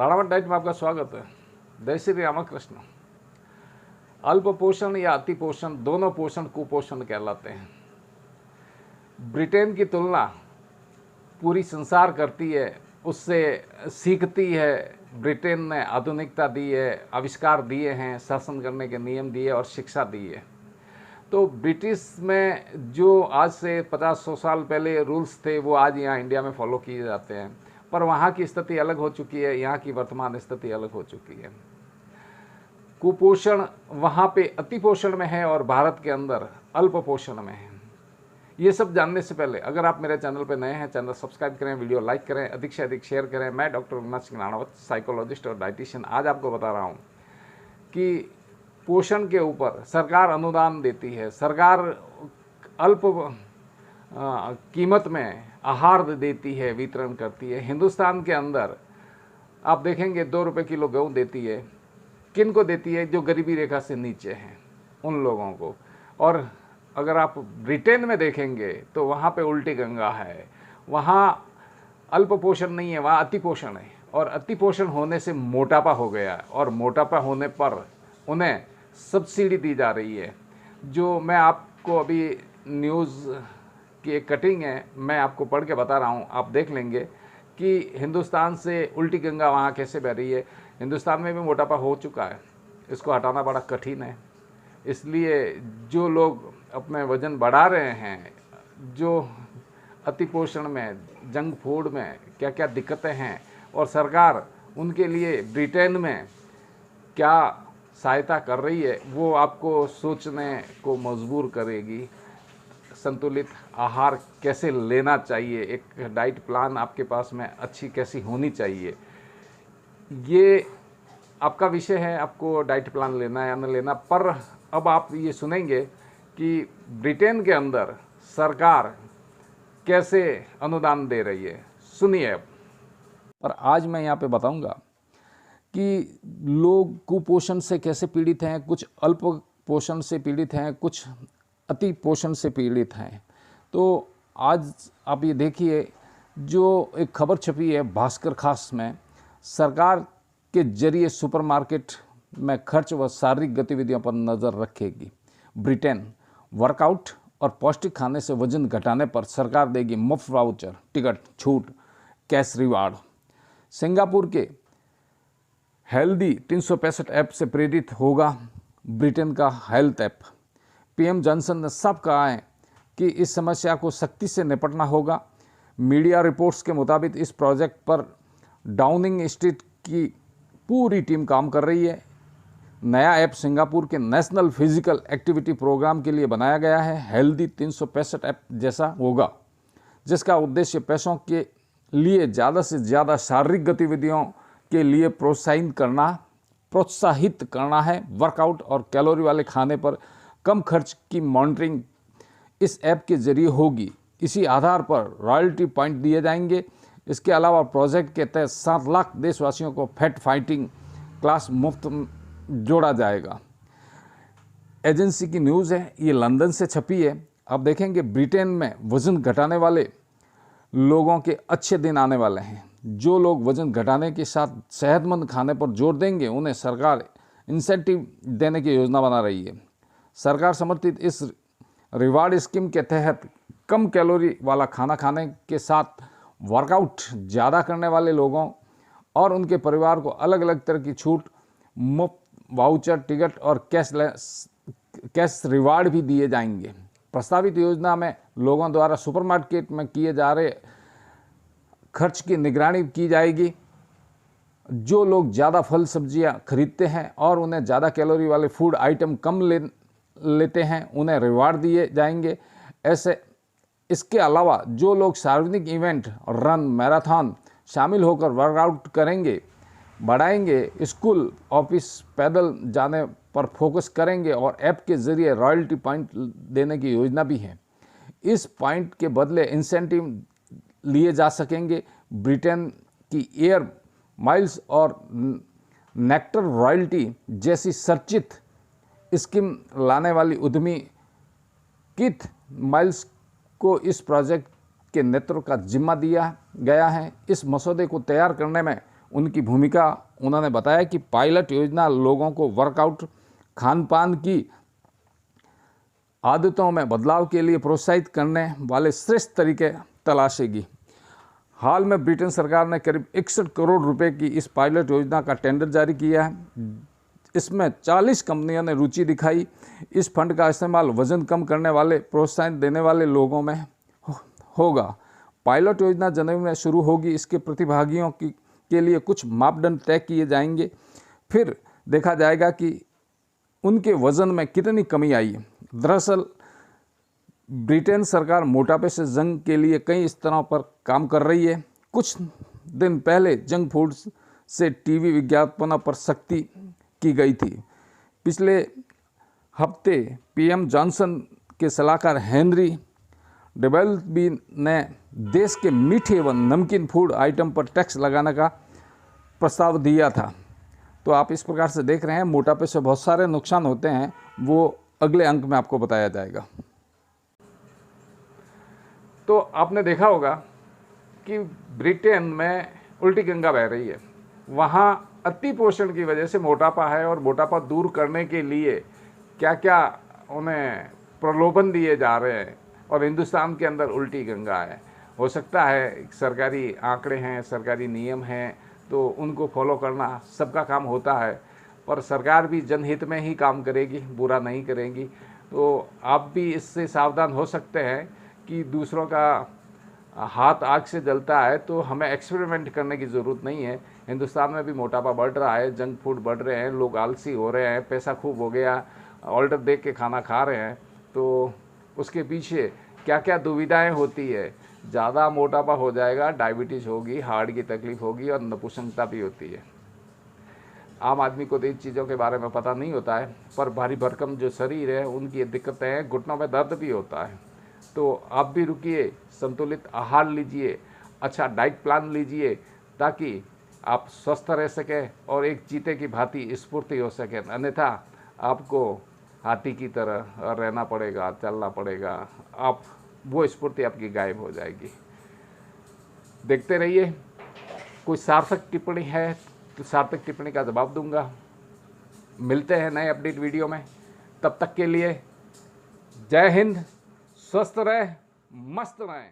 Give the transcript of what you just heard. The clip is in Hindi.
राणावत डाइट में आपका स्वागत है। जय श्री रामकृष्ण। अल्प पोषण या अति पोषण, दोनों पोषण कुपोषण कहलाते हैं। ब्रिटेन की तुलना पूरी संसार करती है, उससे सीखती है। ब्रिटेन ने आधुनिकता दी है, आविष्कार दिए हैं, शासन करने के नियम दिए और शिक्षा दी है। तो ब्रिटिश में जो आज से 50-100 साल पहले रूल्स थे वो आज यहाँ इंडिया में फॉलो किए जाते हैं, पर वहाँ की स्थिति अलग हो चुकी है, यहाँ की वर्तमान स्थिति अलग हो चुकी है। कुपोषण वहाँ पे अति पोषण में है और भारत के अंदर अल्प पोषण में है। ये सब जानने से पहले अगर आप मेरे चैनल पर नए हैं, चैनल सब्सक्राइब करें, वीडियो लाइक करें, अधिक से अधिक शेयर करें। मैं डॉक्टर अविनाश सिंह राणावत, साइकोलॉजिस्ट और डाइटिशियन, आज आपको बता रहा हूँ कि पोषण के ऊपर सरकार अनुदान देती है, सरकार अल्प कीमत में आहार देती है, वितरण करती है। हिंदुस्तान के अंदर आप देखेंगे 2 रुपये किलो गेहूँ देती है। किन को देती है? जो गरीबी रेखा से नीचे हैं उन लोगों को। और अगर आप ब्रिटेन में देखेंगे तो वहाँ पे उल्टी गंगा है, वहाँ अल्प पोषण नहीं है, वहाँ अति पोषण है। और अति पोषण होने से मोटापा हो गया है और मोटापा होने पर उन्हें सब्सिडी दी जा रही है। जो मैं आपको अभी न्यूज़ की एक कटिंग है, मैं आपको पढ़ के बता रहा हूँ, आप देख लेंगे कि हिंदुस्तान से उल्टी गंगा वहाँ कैसे बह रही है। हिंदुस्तान में भी मोटापा हो चुका है, इसको हटाना बड़ा कठिन है। इसलिए जो लोग अपने वज़न बढ़ा रहे हैं, जो अति पोषण में, जंक फूड में क्या क्या दिक्कतें हैं, और सरकार उनके लिए ब्रिटेन में क्या सहायता कर रही है, वो आपको सोचने को मजबूर करेगी। संतुलित आहार कैसे लेना चाहिए, एक डाइट प्लान आपके पास में अच्छी कैसी होनी चाहिए, ये आपका विषय है। आपको डाइट प्लान लेना है या न लेना। पर अब आप ये सुनेंगे कि ब्रिटेन के अंदर सरकार कैसे अनुदान दे रही है, सुनिए अब। और आज मैं यहाँ पे बताऊँगा कि लोग कुपोषण से कैसे पीड़ित हैं, कुछ अल्प पोषण से पीड़ित हैं, कुछ अति पोषण से पीड़ित हैं। तो आज आप ये देखिए, जो एक खबर छपी है भास्कर खास में, सरकार के जरिए सुपरमार्केट में खर्च व शारीरिक गतिविधियों पर नज़र रखेगी। ब्रिटेन वर्कआउट और पौष्टिक खाने से वजन घटाने पर सरकार देगी मुफ्त वाउचर, टिकट, छूट, कैश रिवार्ड। सिंगापुर के हेल्दी 365 ऐप से प्रेरित होगा ब्रिटेन का हेल्थ ऐप। पीएम जॉनसन ने सब कहा है कि इस समस्या को सख्ती से निपटना होगा। मीडिया रिपोर्ट्स के मुताबिक इस प्रोजेक्ट पर डाउनिंग स्ट्रीट की पूरी टीम काम कर रही है। नया ऐप सिंगापुर के नेशनल फिजिकल एक्टिविटी प्रोग्राम के लिए बनाया गया है। हेल्दी 365 ऐप जैसा होगा, जिसका उद्देश्य पैसों के लिए ज़्यादा से ज़्यादा शारीरिक गतिविधियों के लिए प्रोत्साहित करना है। वर्कआउट और कैलोरी वाले खाने पर कम खर्च की मॉनिटरिंग इस ऐप के जरिए होगी। इसी आधार पर रॉयल्टी पॉइंट दिए जाएंगे। इसके अलावा प्रोजेक्ट के तहत 7 लाख देशवासियों को फैट फाइटिंग क्लास मुफ्त जोड़ा जाएगा। एजेंसी की न्यूज़ है, ये लंदन से छपी है। अब देखेंगे ब्रिटेन में वज़न घटाने वाले लोगों के अच्छे दिन आने वाले हैं। जो लोग वज़न घटाने के साथ सेहतमंद खाने पर जोर देंगे, उन्हें सरकार इंसेंटिव देने की योजना बना रही है। सरकार समर्थित इस रिवार्ड स्कीम के तहत कम कैलोरी वाला खाना खाने के साथ वर्कआउट ज़्यादा करने वाले लोगों और उनके परिवार को अलग अलग तरह की छूट, मुफ्त वाउचर, टिकट और कैश रिवार्ड भी दिए जाएंगे। प्रस्तावित योजना में लोगों द्वारा सुपरमार्केट में किए जा रहे खर्च की निगरानी की जाएगी। जो लोग ज़्यादा फल सब्जियां खरीदते हैं और उन्हें ज़्यादा कैलोरी वाले फूड आइटम कम लेते हैं, उन्हें रिवार्ड दिए जाएंगे। इसके अलावा जो लोग सार्वजनिक इवेंट, रन, मैराथन शामिल होकर वर्कआउट करेंगे, बढ़ाएंगे, स्कूल, ऑफिस पैदल जाने पर फोकस करेंगे और ऐप के जरिए रॉयल्टी पॉइंट देने की योजना भी है। इस पॉइंट के बदले इंसेंटिव लिए जा सकेंगे। ब्रिटेन की एयर माइल्स और नेक्टर रॉयल्टी जैसी चर्चित स्कीम लाने वाली उद्यमी कीथ माइल्स को इस प्रोजेक्ट के नेतृत्व का जिम्मा दिया गया है। इस मसौदे को तैयार करने में उनकी भूमिका उन्होंने बताया कि पायलट योजना लोगों को वर्कआउट, खान पान की आदतों में बदलाव के लिए प्रोत्साहित करने वाले श्रेष्ठ तरीके तलाशेगी। हाल में ब्रिटेन सरकार ने करीब 61 करोड़ रुपए की इस पायलट योजना का टेंडर जारी किया है। इसमें 40 कंपनियों ने रुचि दिखाई। इस फंड का इस्तेमाल वजन कम करने वाले, प्रोत्साहन देने वाले लोगों में होगा। पायलट योजना जनवरी में शुरू होगी। इसके प्रतिभागियों के लिए कुछ मापदंड तय किए जाएंगे, फिर देखा जाएगा कि उनके वजन में कितनी कमी आई। दरअसल ब्रिटेन सरकार मोटापे से जंग के लिए कई स्तरों पर काम कर रही है। कुछ दिन पहले जंक फूड से टीवी विज्ञापनों पर सख्ती की गई थी। पिछले हफ्ते पीएम जॉनसन के सलाहकार हेनरी डेबल्बी ने देश के मीठे एवं नमकीन फूड आइटम पर टैक्स लगाने का प्रस्ताव दिया था। तो आप इस प्रकार से देख रहे हैं, मोटापे से बहुत सारे नुकसान होते हैं, वो अगले अंक में आपको बताया जाएगा। तो आपने देखा होगा कि ब्रिटेन में उल्टी गंगा बह रही है। वहाँ अति पोषण की वजह से मोटापा है, और मोटापा दूर करने के लिए क्या क्या उन्हें प्रलोभन दिए जा रहे हैं, और हिंदुस्तान के अंदर उल्टी गंगा है। हो सकता है सरकारी आंकड़े हैं, सरकारी नियम हैं, तो उनको फॉलो करना सबका काम होता है, पर सरकार भी जनहित में ही काम करेगी, बुरा नहीं करेगी। तो आप भी इससे सावधान हो सकते हैं कि दूसरों का हाथ आग से जलता है तो हमें एक्सपेरिमेंट करने की ज़रूरत नहीं है। हिंदुस्तान में भी मोटापा बढ़ रहा है, जंक फूड बढ़ रहे हैं, लोग आलसी हो रहे हैं, पैसा खूब हो गया, ऑर्डर देख के खाना खा रहे हैं। तो उसके पीछे क्या क्या दुविधाएं होती है। ज़्यादा मोटापा हो जाएगा, डायबिटीज़ होगी, हार्ट की तकलीफ होगी, और नपुंसकता भी होती है। आम आदमी को तो इन चीज़ों के बारे में पता नहीं होता है, पर भारी भरकम जो शरीर है उनकी दिक्कतें हैं, घुटनों में दर्द भी होता है। तो आप भी रुकिए, संतुलित आहार लीजिए, अच्छा डाइट प्लान लीजिए, ताकि आप स्वस्थ रह सकें और एक चीते की भांति स्फूर्ति हो सकें। अन्यथा आपको हाथी की तरह रहना पड़ेगा, चलना पड़ेगा, आप वो स्फूर्ति आपकी गायब हो जाएगी। देखते रहिए, कोई सार्थक टिप्पणी है तो सार्थक टिप्पणी का जवाब दूंगा। मिलते हैं नए अपडेट वीडियो में, तब तक के लिए जय हिंद, स्वस्थ रहें, मस्त रहें।